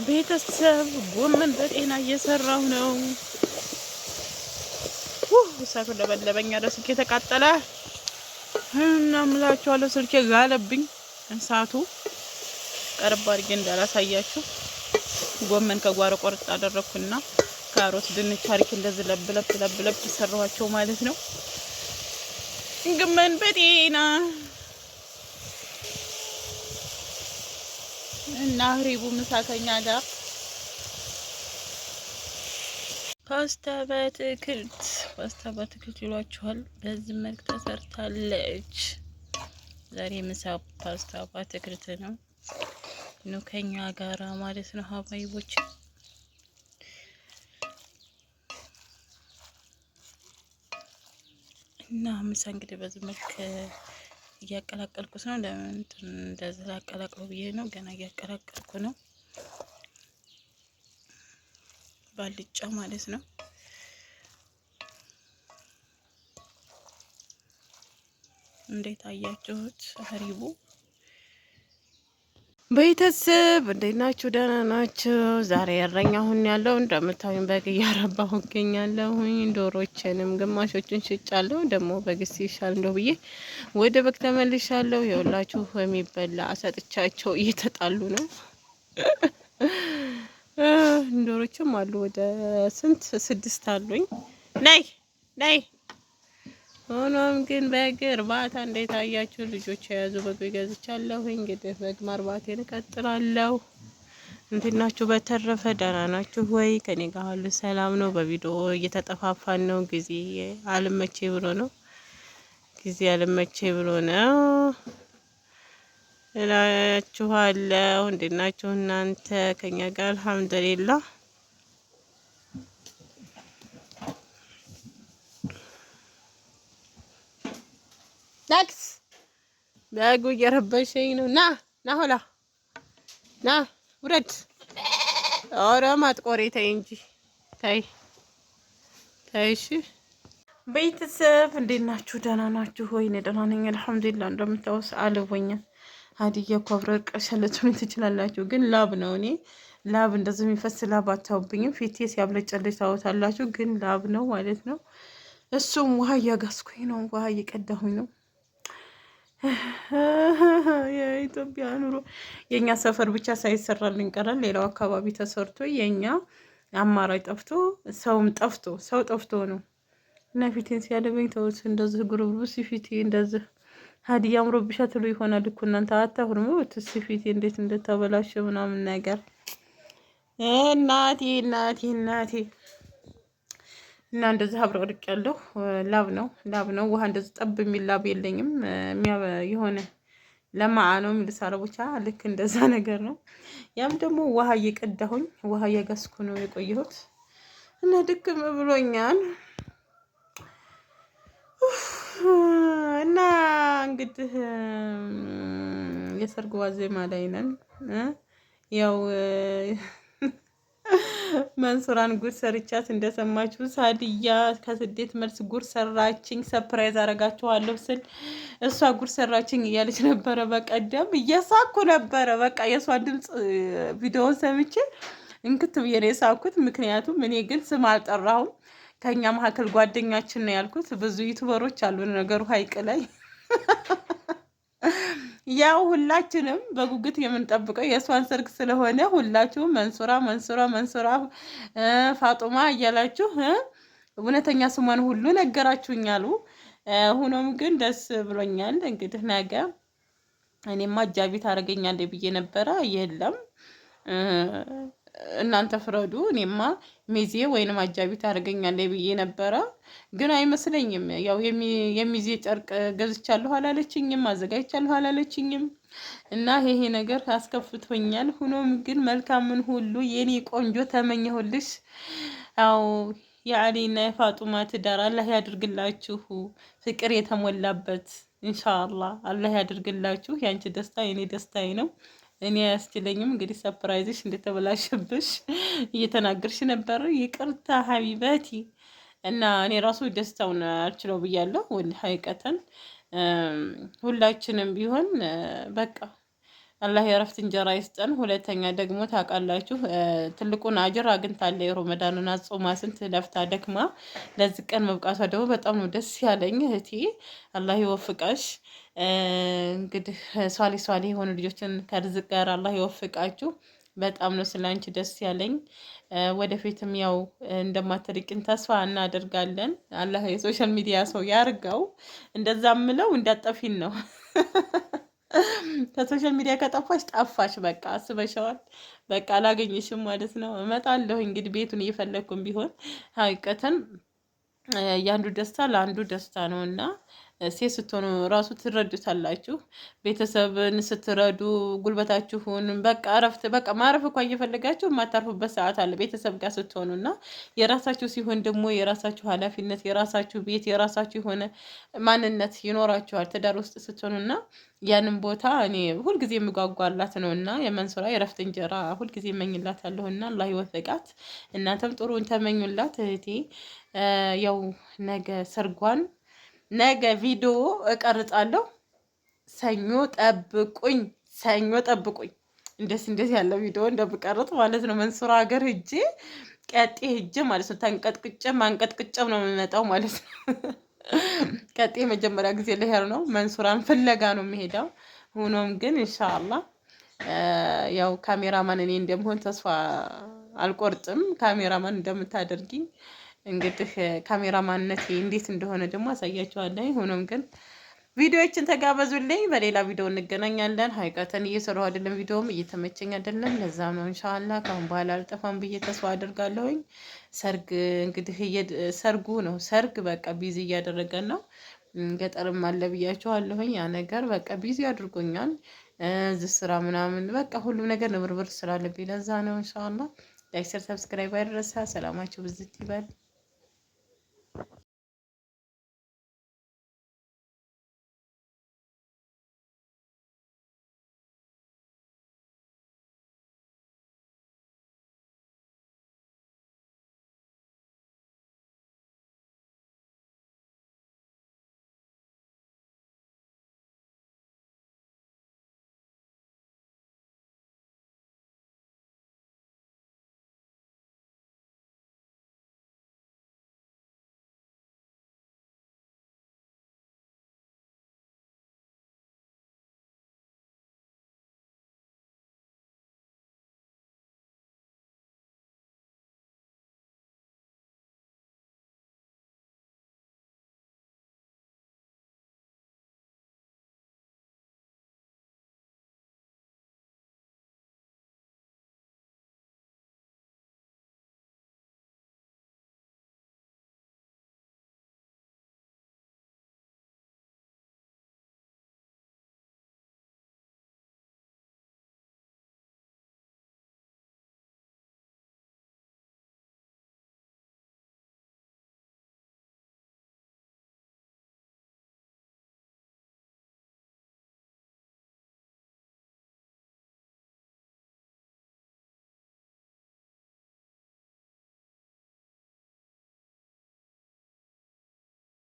ቤተሰብ ጎመን በጤና እየሰራሁ ነው። እሳቱ ለበለበኛ ስልኬ ተቃጠለ እና ምላችኋለሁ። ስልኬ ጋለብኝ እሳቱ። ቀርብ አድርጌ እንዳላሳያችሁ ጎመን ከጓሮ ቆርጥ አደረኩና ካሮት፣ ድንች አርቄ እንደዚህ ለብ ሰራኋቸው ማለት ነው። ጎመን በጤና እና ህሪቡ ምሳከኛ ጋር ፓስታ በአትክልት ይሏችኋል። በዚህ መልክ ተሰርታለች። ዛሬ ምሳ ፓስታ በአትክልት ነው። ኑ ከኛ ጋራ ማለት ነው ሀባይቦች። እና ምሳ እንግዲህ በዚህ መልክ እያቀላቀልኩት ነው። ለምን እንደዚህ ላቀላቅለው ብዬ ነው። ገና እያቀላቀልኩ ነው። ባልጫ ማለት ነው። እንዴት አያችሁት? ሀሪቡ ቤተሰብ እንዴት ናችሁ? ደህና ናችሁ? ዛሬ እረኛሁን ያለው እንደምታዩኝ በግ እያረባሁ እገኛለሁኝ። ዶሮችንም ግማሾችን ሽጫለሁ። ደግሞ በግስ ይሻል እንደው ብዬ ወደ በግ ተመልሻለሁ። የሁላችሁ የሚበላ አሰጥቻቸው እየተጣሉ ነው። ዶሮችም አሉ ወደ ስንት 6 አሉኝ። ነይ ሆኖም ግን በግ እርባታ እንዴት አያችሁ? ልጆች የያዙ በግ ገዝቻለሁ። እንግዲህ በግ ማርባቴን እቀጥላለሁ። እንዴት ናችሁ? በተረፈ ደህና ናችሁ ወይ? ከኔ ጋር ሁሉ ሰላም ነው። በቪዲዮ እየተጠፋፋን ነው። ጊዜ አልመቼ ብሎ ነው እላችኋለሁ። እንዴት ናችሁ እናንተ? ከኛ ጋር አልሐምዱሊላህ። ላክስ በጉ እየረበሸኝ ነው። ና ሆላ ና ውረድ። ኧረ ማጥቆሬ ተይ እንጂ ተይ። እሺ ቤተሰብ እንዴት ናችሁ? ደህና ናችሁ ወይ? እኔ ደህና ነኝ አልሐምዱሊላህ። እንደምታውስ አልቦኛል። ሀዲያ እኮ አብረር ቀሸለቱን ትችላላችሁ፣ ግን ላብ ነው። እኔ ላብ እንደዚህ የሚፈስ ላብ አታውብኝም። ፊቴ ሲያብለጨልጭ ታወታላችሁ፣ ግን ላብ ነው ማለት ነው። እሱም ውሃ እያጋስኩኝ ነው፣ ውሃ እየቀዳሁኝ ነው። የኢትዮጵያ ኑሮ የኛ ሰፈር ብቻ ሳይሰራልን ቀራል። ሌላው አካባቢ ተሰርቶ የኛ አማራጭ ጠፍቶ ሰው ጠፍቶ ነው። እና ፊቴን ሲያደበኝ ተውት። እንደዚህ ጉርብርብ ፊቴ እንደዚህ ሀዲያ አምሮብሻ ትሉ ይሆናል እኮ እናንተ አታሁርሙ። ፊቴ እንዴት እንደተበላሸ ምናምን ነገር እናቴ እና እንደዚህ አብረቅርቅ ያለው ላብ ነው። ውሃ እንደዚህ ጠብ የሚል ላብ የለኝም። የሆነ ለማዓ ነው የሚልስ አረቦቻ ልክ እንደዛ ነገር ነው። ያም ደግሞ ውሃ እየቀዳሁኝ ውሃ እያጋስኩ ነው የቆየሁት እና ድክም ብሎኛል። እና እንግዲህ የሰርግ ዋዜማ ላይ ነን። ያው መንሱራን ጉድ ሰርቻት እንደሰማችሁ ሳድያ ከስደት መልስ ጉድ ሰራችኝ፣ ሰፕራይዝ አረጋችኋለሁ ስል እሷ ጉድ ሰራችኝ እያለች ነበረ። በቀደም እየሳኩ ነበረ። በቃ የእሷ ድምፅ ቪዲዮውን ሰምቼ እንክት ብዬ ነው የሳኩት። ምክንያቱም እኔ ግን ስም አልጠራሁም። ከኛ መካከል ጓደኛችን ነው ያልኩት። ብዙ ዩቱበሮች አሉ ነገሩ ሀይቅ ላይ ያው ሁላችንም በጉጉት የምንጠብቀው የእሷን ሰርግ ስለሆነ ሁላችሁም መንሱራ ፋጡማ እያላችሁ እውነተኛ ስሟን ሁሉ ነገራችሁኛሉ። ሆኖም ግን ደስ ብሎኛል። እንግዲህ ነገ እኔማ አጃቢ ታደርገኛለች ብዬ ነበረ። የለም እናንተ ፍረዱ። እኔማ ሚዜ ወይንም አጃቢ ታደርገኛለች ብዬ ነበረ፣ ግን አይመስለኝም። ያው የሚዜ ጨርቅ ገዝቻለሁ አላለችኝም፣ አዘጋጅቻለሁ አላለችኝም እና ይሄ ነገር አስከፍቶኛል። ሆኖም ግን መልካምን ሁሉ የኔ ቆንጆ ተመኘሁልሽ። ያው የአሊና የፋጡማ ትዳር አላህ ያድርግላችሁ፣ ፍቅር የተሞላበት ኢንሻአላህ አላህ ያድርግላችሁ። ያንቺ ደስታ የኔ ደስታዬ ነው። እኔ አያስችለኝም። እንግዲህ ሰፕራይዝሽ እንደተበላሸብሽ እየተናገርሽ ነበር። ይቅርታ ሀቢበቲ። እና እኔ ራሱ ደስታውን አልችለው ብያለሁ። ሀይቀተን ሁላችንም ቢሆን በቃ አላህ የእረፍት እንጀራ ይስጠን። ሁለተኛ ደግሞ ታውቃላችሁ ትልቁን አጅር አግኝታለች። የሮመዳንን አጾማ ስንት ለፍታ ደክማ ለዚህ ቀን መብቃቷ ደግሞ በጣም ነው ደስ ያለኝ እህቴ። አላህ ይወፍቃሽ። እንግዲህ ሷሊ ሷሊ የሆኑ ልጆችን ከርዝቅ ጋር አላህ ይወፍቃችሁ። በጣም ነው ስለ አንቺ ደስ ያለኝ። ወደፊትም ያው እንደማትርቂን ተስፋ እናደርጋለን። አላህ የሶሻል ሚዲያ ሰው ያርገው። እንደዛ ምለው እንዳጠፊን ነው። ከሶሻል ሚዲያ ከጠፋሽ ጠፋሽ፣ በቃ አስበሸዋል። በቃ አላገኝሽም ማለት ነው። እመጣለሁ እንግዲህ ቤቱን እየፈለግኩም ቢሆን ሀቂቀተን የአንዱ ደስታ ለአንዱ ደስታ ነው እና ሴት ስትሆኑ ራሱ ትረዱታላችሁ። ቤተሰብን ስትረዱ ጉልበታችሁን በቃ እረፍት በቃ ማረፍ እንኳ እየፈለጋችሁ የማታርፉበት ሰዓት አለ ቤተሰብ ጋር ስትሆኑ እና የራሳችሁ ሲሆን ደግሞ የራሳችሁ ኃላፊነት፣ የራሳችሁ ቤት፣ የራሳችሁ የሆነ ማንነት ይኖራችኋል ትዳር ውስጥ ስትሆኑ እና ያንን ቦታ እኔ ሁልጊዜ የምጓጓላት ነው እና የመንሱራ የእረፍት እንጀራ ሁልጊዜ እመኝላታለሁ እና አላህ ይወፍቃት። እናንተም ጥሩን ተመኙላት እህቴ። ያው ነገ ሰርጓን ነገ ቪዲዮ እቀርጻለሁ። ሰኞ ጠብቁኝ፣ ሰኞ ጠብቁኝ። እንደዚህ ያለው ቪዲዮ እንደብቀርጥ ማለት ነው። መንሱራ ሀገር ሂጄ ቀጤ ሂጄ ማለት ነው። ተንቀጥቅጬም አንቀጥቅጬም ነው የምመጣው ማለት ነው። ቀጤ መጀመሪያ ጊዜ ልሄድ ነው። መንሱራን ፍለጋ ነው የሚሄደው። ሆኖም ግን ኢንሻአላህ ያው ካሜራማን እኔ እንደምሆን ተስፋ አልቆርጥም። ካሜራማን እንደምታደርጊኝ እንግዲህ ካሜራማንነቴ እንዴት እንደሆነ ደግሞ አሳያችኋለሁ። ሆኖም ግን ቪዲዮዎችን ተጋበዙልኝ። በሌላ ቪዲዮ እንገናኛለን። ሀይቀተን እየሰራሁ አይደለም፣ ቪዲዮም እየተመቸኝ አይደለም። ለዛ ነው ኢንሻአላህ ካሁን በኋላ አልጠፋም ብዬ ተስፋ አደርጋለሁኝ። ሰርግ እንግዲህ ሰርጉ ነው። ሰርግ በቃ ቢዚ እያደረገን ነው። ገጠርም አለ ብያችኋለሁኝ። ያ ነገር በቃ ቢዚ አድርጎኛል። እዚህ ስራ ምናምን በቃ ሁሉም ነገር ንብርብር ስላለብኝ ለዛ ነው ኢንሻአላህ። ላይክ፣ ሰብስክራይብ አይደረሳ። ሰላማችሁ ብዝት ይበል።